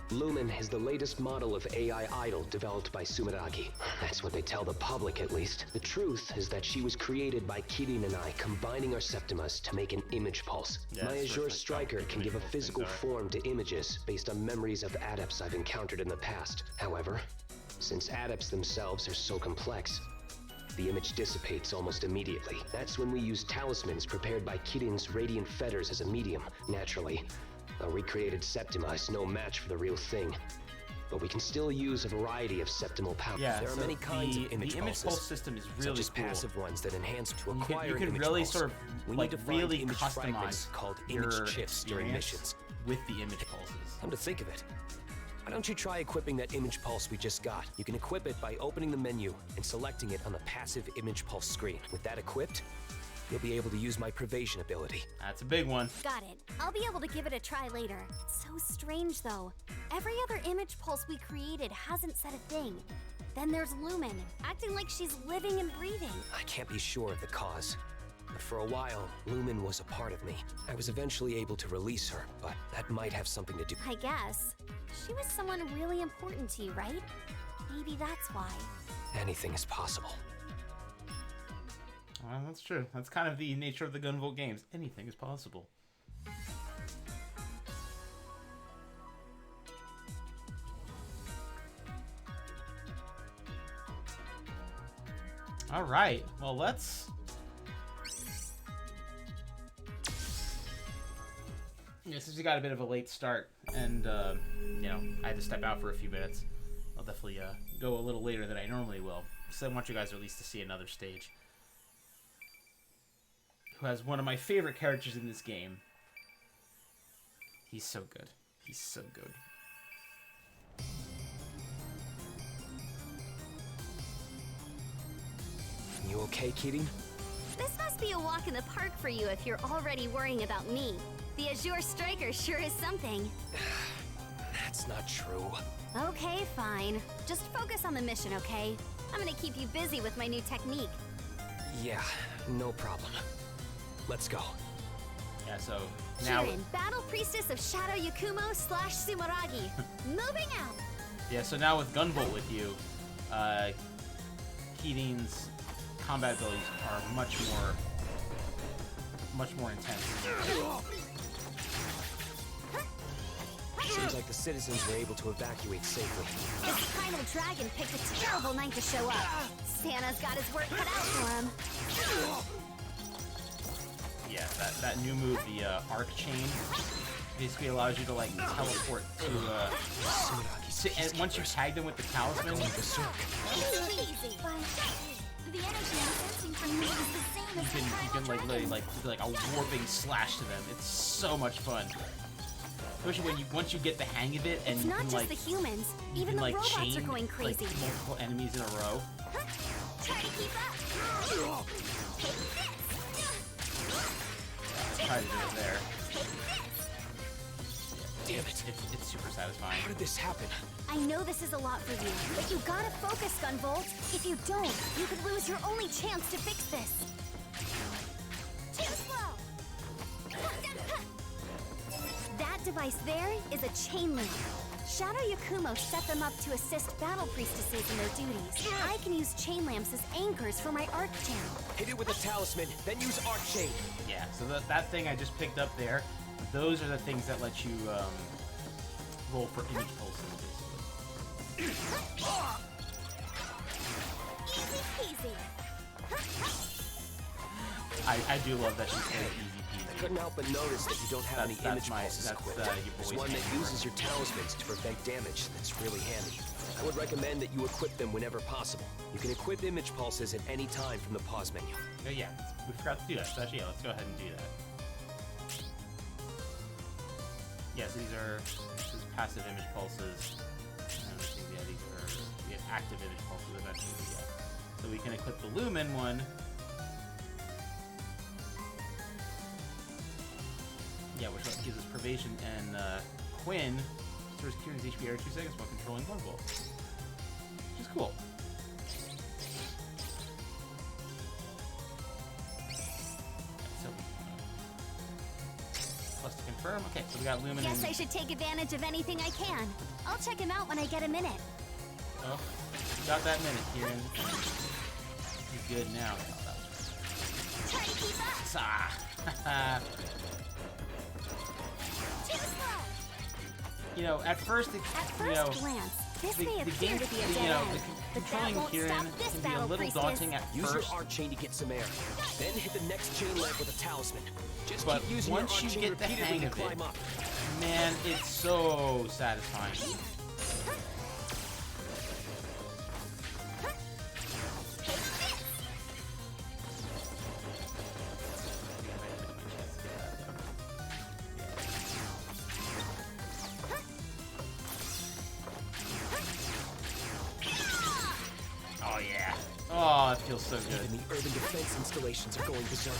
Lumen is the latest model of AI idol developed by Sumeragi. That's what they tell the public, at least. The truth is that she was created by Kirin and I combining our Septimas to make an image pulse. Yeah, My that's Azure what Striker can give a things physical are. form to images based on memories of adepts I've encountered in the past. However, since adepts themselves are so complex, the image dissipates almost immediately. That's when we use talismans prepared by Kirin's radiant fetters as a medium. Naturally, a recreated Septima is no match for the real thing. But we can still use a variety of septimal powers. Yeah, There are so many kinds the, of image the image pulses, pulse system is really such as cool. passive ones that enhance to You acquire can an image really pulse. sort of We like need to find really image fragments customize called your image chips during experience missions. with the image pulses. Come to think of it, why don't you try equipping that image pulse we just got? You can equip it by opening the menu and selecting it on the passive image pulse screen. With that equipped, you'll be able to use my Pervasion ability. That's a big one. Got it. I'll be able to give it a try later. It's so strange, though. Every other image pulse we created hasn't said a thing. Then there's Lumen, acting like she's living and breathing. I can't be sure of the cause, but for a while, Lumen was a part of me. I was eventually able to release her, but that might have something to do. I guess. She was someone really important to you, right? Maybe that's why. Anything is possible. Well, that's true. That's kind of the nature of the Gunvolt games. Anything is possible. All right. Well, let's. Yeah, since we got a bit of a late start, and you know, I had to step out for a few minutes, I'll definitely go a little later than I normally will. So I want you guys at least to see another stage. Who has one of my favorite characters in this game. He's so good. He's so good. You okay, Kirin? This must be a walk in the park for you if you're already worrying about me. The Azure Striker sure is something. That's not true. Okay, fine. Just focus on the mission, okay? I'm gonna keep you busy with my new technique. Yeah, no problem. Let's go. Yeah, so now. Kirin, Battle Priestess of Shadow Yakumo / Sumeragi. Moving out! Yeah, so now with Gunvolt with you, Kirin's combat abilities are much more intense. Seems like the citizens were able to evacuate safely. This primal dragon picked a terrible night to show up. Santa's got his work cut out for him. Yeah, that new move, the arc chain, basically allows you to like teleport to and once you tag them with the talisman, Easy, easy. The energy I'm sensing from me is the same as you the primal can like dragon. literally like do like a warping slash to them. It's so much fun. Especially when once you get the hang of it and It's you not can just like the humans. you Even can, the like, robots chain, are going crazy. like, multiple enemies in a row. Try to keep up. Take this. Try to do it there. Damn it. It's super satisfying. How did this happen? I know this is a lot for you, but you gotta focus, Gunvolt. If you don't, you could lose your only chance to fix this. Too slow. That device there is a chain link. Shadow Yakumo set them up to assist battle priestesses in their duties. I can use chain lamps as anchors for my arc chain. Hit it with a talisman, then use arc chain. Yeah, so that thing I just picked up there, those are the things that let you roll for image pulses, basically. Easy peasy. I do love that she said easy peasy. Couldn't help but notice that you don't have any image pulses equipped. your There's boy's one that favorite. uses your talismans to prevent damage that's really handy. I would recommend that you equip them whenever possible. You can equip image pulses at any time from the pause menu. Oh yeah, we forgot to do that. So actually, yeah, let's go ahead and do that. Yes, this is passive image pulses. And yeah, these are active image pulses eventually. Yeah. So we can equip the Lumen one. Yeah, which gives us Privation, and Quinn restores Kieran's HP every 2 seconds while controlling Gunvolt. Which is cool. So, plus to confirm. Okay, so we got Lumen. Guess and... I should take advantage of anything I can. I'll check him out when I get a minute. Oh, you got that minute, Kieran. You're good now. Try to keep up. Ah. Too slow. You know, at first, At first glance, this may appear to be a dead end, but that controlling won't Kieran stop this can be a battle little priestess. daunting at Use first. your arc chain to get some air. Then hit the next chain lamp with a talisman. Just But keep using once your you arc chain get the repeatedly hang to of climb it, up. man, it's so satisfying. Oh yeah. Oh, it feels so good. Even the urban defense installations are going berserk.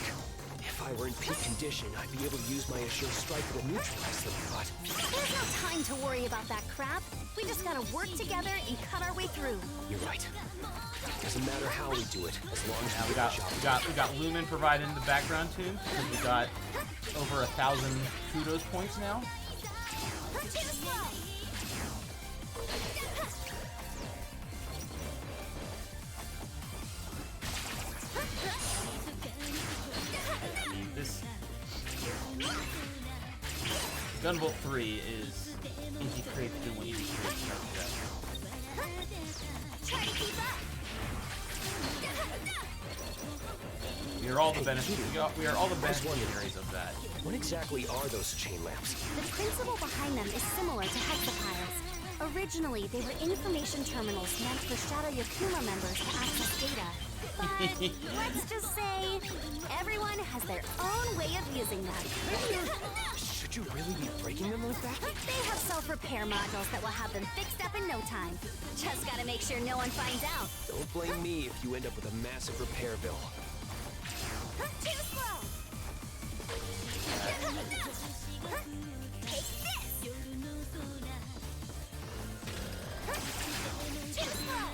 If I were in peak condition, I'd be able to use my Azure Striker to neutralize them, but... There's no time to worry about that crap. We just gotta work together and cut our way through. You're right. Doesn't matter how we do it, as long as Now we we get the job. got Lumen providing the background tunes because we got over 1,000 kudos points now. Too slow. I mean, this Gunvolt 3 is Inky Creates doing what Inky Creates does. Try to keep up. We are all the we are all the beneficiaries of that. What exactly are those chain lamps? The principle behind them is similar to hexapyles. Originally, they were information terminals meant for Shadow Yakuma members to access data. But let's just say, everyone has their own way of using them. Should you really be breaking them like that? They have self-repair modules that will have them fixed up in no time. Just gotta make sure no one finds out. Don't blame me if you end up with a massive repair bill. Too slow! Take this! Too slow!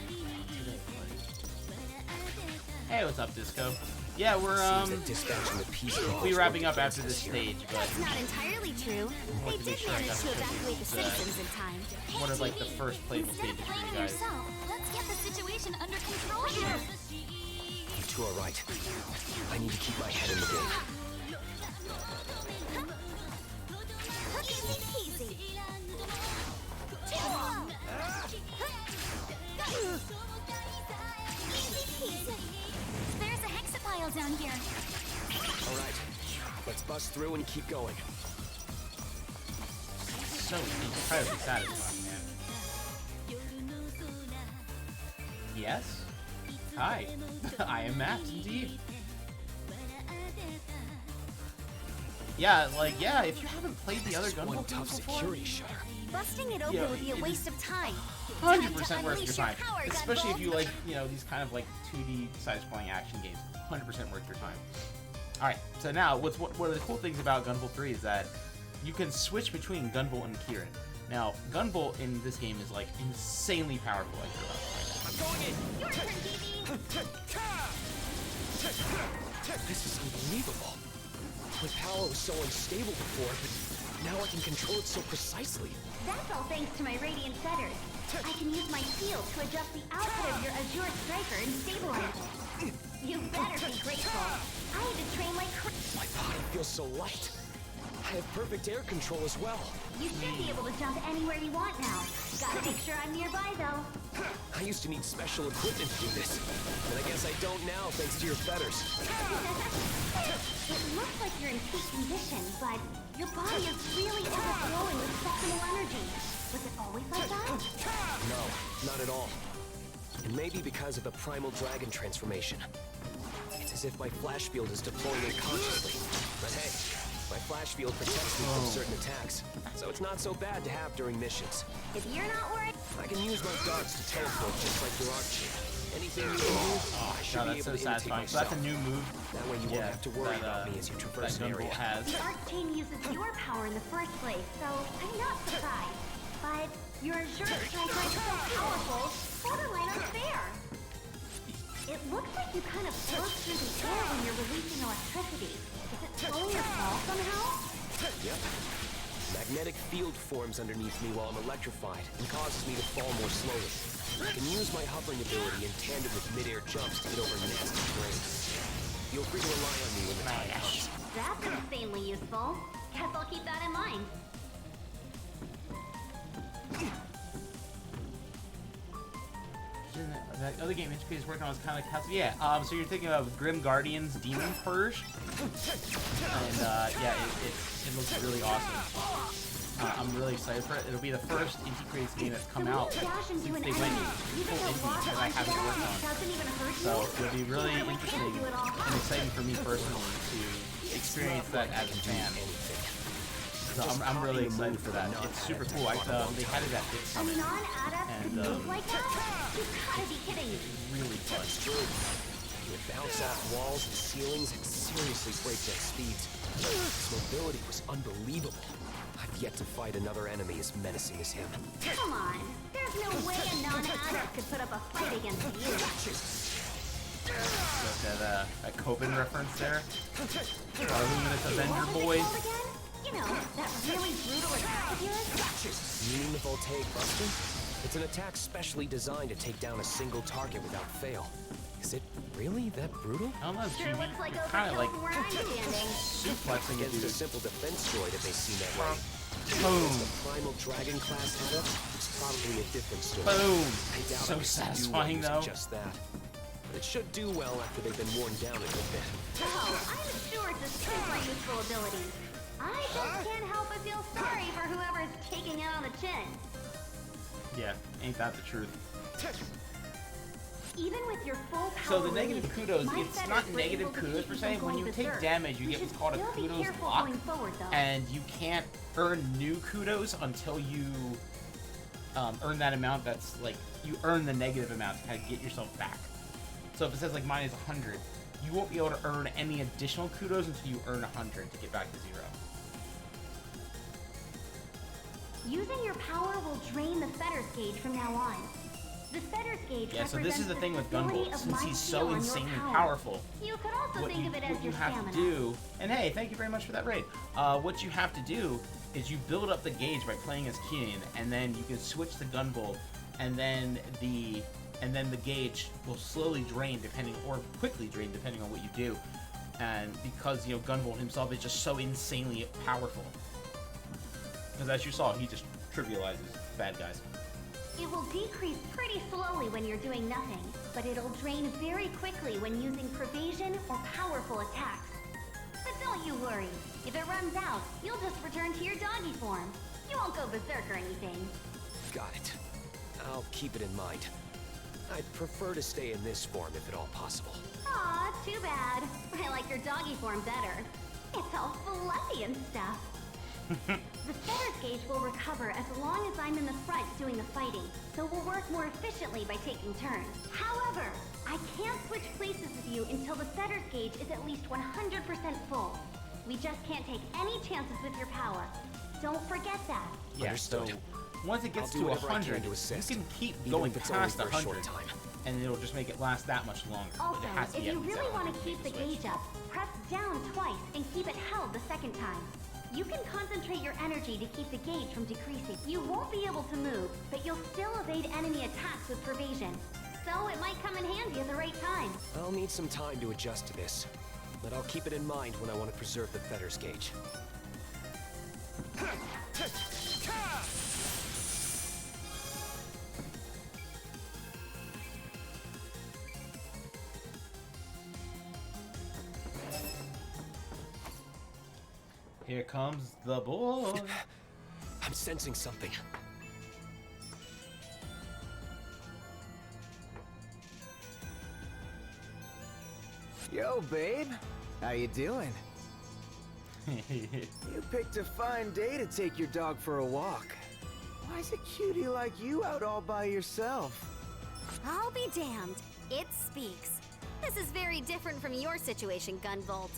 Hey, what's up, Disco? Yeah, we're Seems that dispatching the peace we'll be wrapping up after this stage, but That's not entirely true. They to did make sure I manage got to the evacuate the footage, citizens in time. one of like the first playable Instead of stages for playing you guys. yourself, let's get the situation under control here. You two are right. I need to keep my head in the game. Easy peasy. Too slow. Easy peasy. There's a hexapile down here. All right, let's bust through and keep going. So incredibly satisfying, man. Yes? Hi. I am Matt, indeed. Yeah, like, yeah, if you haven't played the other One Gunvolt tough games before, security shutter. Busting it open Yeah, would be a waste of time. 100% worth your Unleash time. power, Especially if Gunvolt. you like, you know, these kind of like 2D side-scrolling action games. 100% worth your time. Alright, so now, one of the cool things about Gunvolt 3 is that you can switch between Gunvolt and Kieran. Now, Gunvolt in this game is like insanely powerful, like you're about right now. I'm going in! Your turn, BB. This is unbelievable. My power was so unstable before, but Now I can control it so precisely. That's all thanks to my radiant feathers. I can use my field to adjust the output of your Azure Striker and stabilize it. You better be grateful. I had to train like My body feels so light. I have perfect air control as well. You should be able to jump anywhere you want now. Gotta make sure I'm nearby, though. I used to need special equipment to do this. And I guess I don't now, thanks to your feathers. It looks like you're in peak condition, but your body is really overflowing with sectional energy. Was it always like that? No, not at all. And maybe because of the primal dragon transformation. It's as if my flash field is deploying unconsciously. But hey, my flash field protects me from certain attacks, so it's not so bad to have during missions. If you're not worried... I can use my darts to teleport just like your archie. Anything you can do, I should be able to imitate myself. So that's a new move. That way you won't have to worry about me as you traverse an area. The arc chain uses your power in the first place, so I'm not surprised. But your Azure Striker is so powerful, borderline unfair. It looks like you kind of float through the air when you're releasing electricity. Is it slowing your fall somehow? Yep. Magnetic field forms underneath me while I'm electrified and causes me to fall more slowly. I can use my hovering ability in tandem with mid-air jumps to get over nasty terrain. Feel free to rely on me when the time comes. That's insanely useful. Guess I'll keep that in mind. That other game HP is working on is kind of like Castle. Yeah, so you're thinking of Grim Guardian's Demon Purge. And yeah, it looks really awesome. I'm really excited for it. It'll be the first Indie Creates game that's come out since they went full indie that I haven't worked on. So it'll be really interesting and exciting for me personally to experience that as a fan. So I'm really excited for that. It's super cool. They had it at Big Summit, and Like that? You gotta be kidding me. really fun. You would bounce off walls and ceilings and seriously break their speeds. His mobility was unbelievable. I've yet to fight another enemy as menacing as him. Come on. There's no way a non-adept could put up a fight against you. That Coven reference there. Our Luminous Avenger boys. You know, that really brutal attack of yours? You mean the Voltaic Buster? It's an attack specially designed to take down a single target without fail. Is it really that brutal? I don't know, Sure looks like kind of like overkill from where I'm standing. suplexing it, Against a dude. simple defense droid if they seem that way. Boom. The primal dragon class setup is probably a different story. Boom. I doubt So I could satisfying, do though. just that. But it should do well after they've been worn down a good bit. Oh, I'm sure it's a super useful ability. I just can't help but feel sorry for whoever's taking it on the chin. Yeah, ain't that the truth? Even with your full power So the negative release, kudos, my it's feathers not were negative able to kudos keep per you se. from When going you take berserk. damage, you You get should what's called a still be kudos careful block, going forward, though. and you can't earn new kudos until you earn that amount. That's like you earn the negative amount to kind of get yourself back. So if it says like mine is 100, you won't be able to earn any additional kudos until you earn 100 to get back to 0. Using your power will drain the feathers gauge from now on. The feathers gauge Yeah, so this is the thing with stability Gunvolt. of Since my he's seal so on your insanely power. powerful, You could also think of it as what you your have stamina. to do, and hey, thank you very much for that raid. What you have to do is you build up the gauge by playing as Keenan, and then you can switch to Gunvolt, and then the gauge will slowly drain depending, or quickly drain depending on what you do. And because Gunvolt himself is just so insanely powerful, because as you saw, he just trivializes bad guys. It will decrease pretty slowly when you're doing nothing, but it'll drain very quickly when using Pervasion or powerful attacks. But don't you worry. If it runs out, you'll just return to your doggy form. You won't go berserk or anything. Got it. I'll keep it in mind. I'd prefer to stay in this form if at all possible. Aw, too bad. I like your doggy form better. It's all fluffy and stuff. The feathers gauge will recover as long as I'm in the front doing the fighting, so we'll work more efficiently by taking turns. However, I can't switch places with you until the feathers gauge is at least 100% full. We just can't take any chances with your power. Don't forget that. Yeah, Understood. so once it gets I'll do to whatever I 100, can to you assist, can keep even going if it's past only for a 100, short time. and it'll just make it last that much longer. But Also, it has to if be you at really 0 want to to keep the switch. gauge up, press down twice and keep it held the second time. You can concentrate your energy to keep the gauge from decreasing. You won't be able to move, but you'll still evade enemy attacks with pervasion. So it might come in handy at the right time. I'll need some time to adjust to this, but I'll keep it in mind when I want to preserve the fetters gauge. Here comes the boy. I'm sensing something. Yo, babe. How you doing? You picked a fine day to take your dog for a walk. Why's a cutie like you out all by yourself? I'll be damned. It speaks. This is very different from your situation, Gunvolt.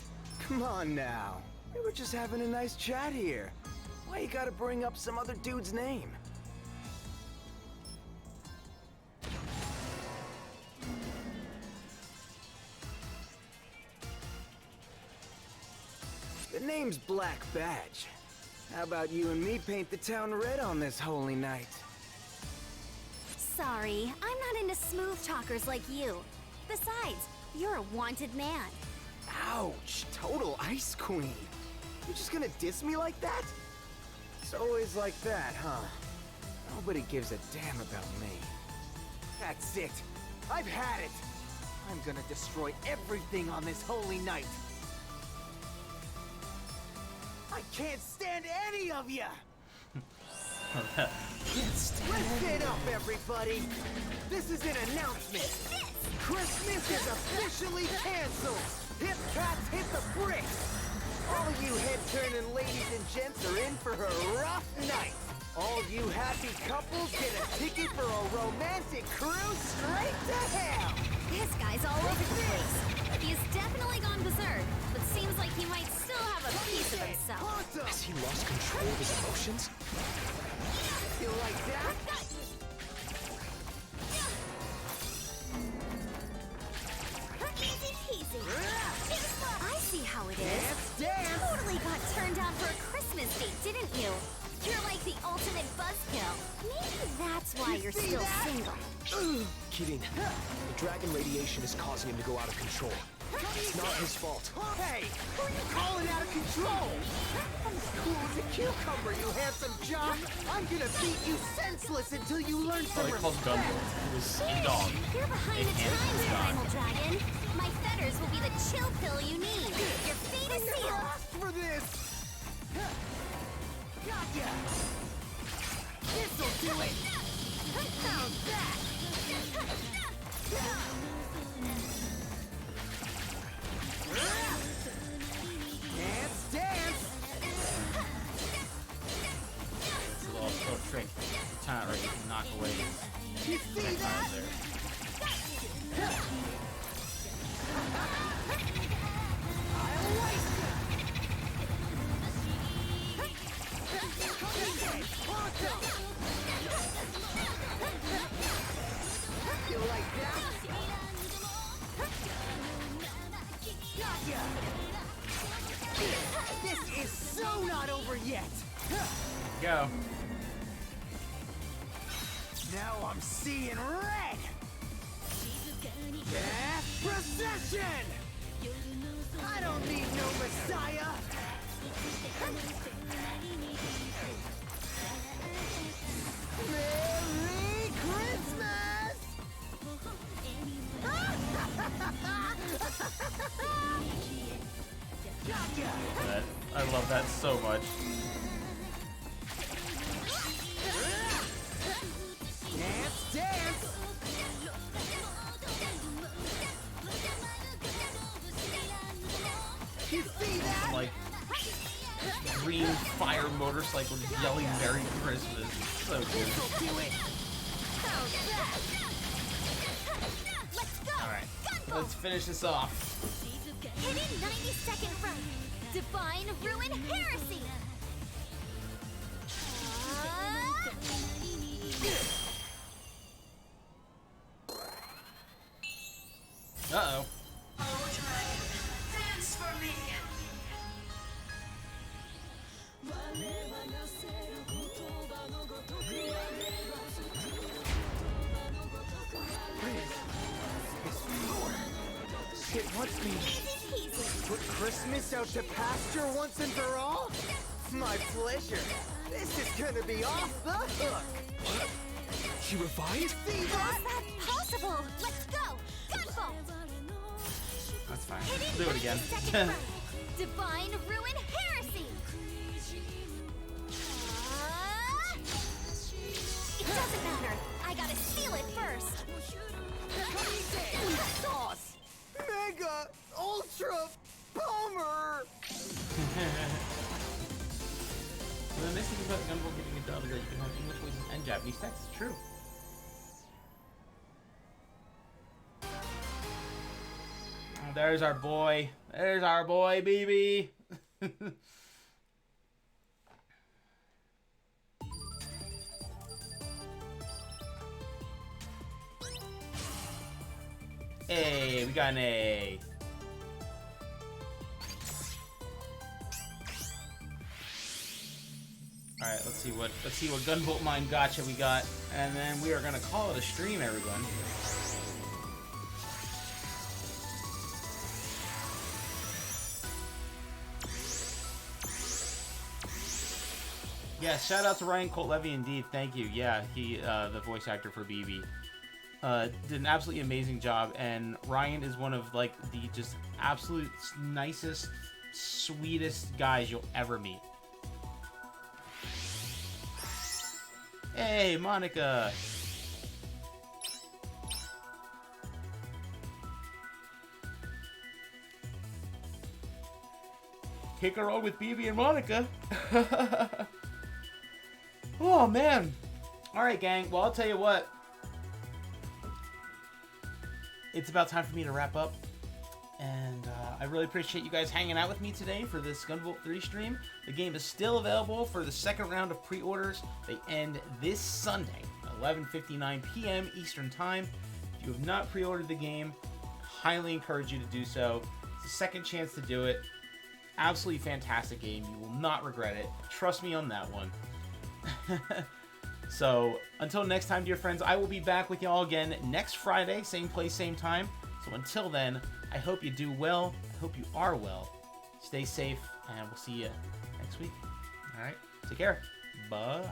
Come on now. We were just having a nice chat here. Why you gotta bring up some other dude's name? The name's Black Badge. How about you and me paint the town red on this holy night? Sorry, I'm not into smooth talkers like you. Besides, you're a wanted man. Ouch! Total ice queen. You're just gonna diss me like that? It's always like that, huh? Nobody gives a damn about me. That's it. I've had it. I'm gonna destroy everything on this holy night. I can't stand any of you! Listen up, everybody! This is an announcement! Christmas is officially canceled! Hip cats hit the bricks! All you head-turning ladies and gents are in for a rough night! All you happy couples get a ticket for a romantic cruise straight to hell! This guy's all over the place. He's definitely gone berserk, but seems like he might still have a piece of himself. Awesome! Has he lost control of his emotions? You like that? Easy peasy. I see how it is. Dance! Totally got turned down for a Christmas date, didn't you? You're like the ultimate buzzkill. Maybe that's why you're still single. Kidding. The dragon radiation is causing him to go out of control. It's not his fault. Hey! Who are you calling out of control? I'm as cool as a cucumber, you handsome jock! I'm gonna beat you senseless until you learn some He calls respect! Gunvolt. It was a dog. You're behind the times, Primal Dragon. My fetters will be the chill pill you need. Your fate is I never sealed. asked for this! Got ya! This'll do it! How's that? Dance, dance! It's a little pro trick. Talent right, you can knock away his You see that? there. I'll waste ya! You like that? Gotcha! This is so not over yet! Go. Now I'm seeing red! Death procession! I don't need no messiah! Merry Christmas! Gotcha! I love that so much. Dance, dance! You see that? Like green fire motorcycle yelling Merry Christmas. So good. This'll do it! How's that? Let's go. Alright. Gunvolt. Let's finish this off. Hidden 90-second run. Divine Ruin Heresy. Uh-oh. It wants me to put Christmas out to pasture once and for all? My pleasure. This is gonna be off the hook. What? She revived? See How's that? that possible? Let's go! Gunvolt! That's fine. Hitting Do it again. second round. Divine Ruin Heresy! It doesn't matter. I gotta steal it first. Sauce! Mega Ultra Bomber! The nice thing about the Gunvolt getting a dub is that you can have English voices and Japanese text. It's true. Oh, there's our boy. There's our boy, BB. Hey, we got an A. All right, let's see what Gunvolt Mine gotcha we got, and then we are gonna call it a stream, everyone. Yeah, shout out to Ryan Colt Levy, indeed. Thank you. Yeah, he, the voice actor for BB, did an absolutely amazing job. And Ryan is one of like the just absolute nicest, sweetest guys you'll ever meet. Hey, Monica. Kick a roll with BB and Monica. Oh, man. All right, gang. Well, I'll tell you what. It's about time for me to wrap up. And I really appreciate you guys hanging out with me today for this Gunvolt 3 stream. The game is still available for the second round of pre-orders. They end this Sunday, 11:59 p.m. Eastern Time. If you have not pre-ordered the game, I highly encourage you to do so. It's a second chance to do it. Absolutely fantastic game. You will not regret it. Trust me on that one. So, until next time, dear friends, I will be back with you all again next Friday, same place, same time. So until then, I hope you do well. I hope you are well. Stay safe, and we'll see you next week. All right? Take care. Bye.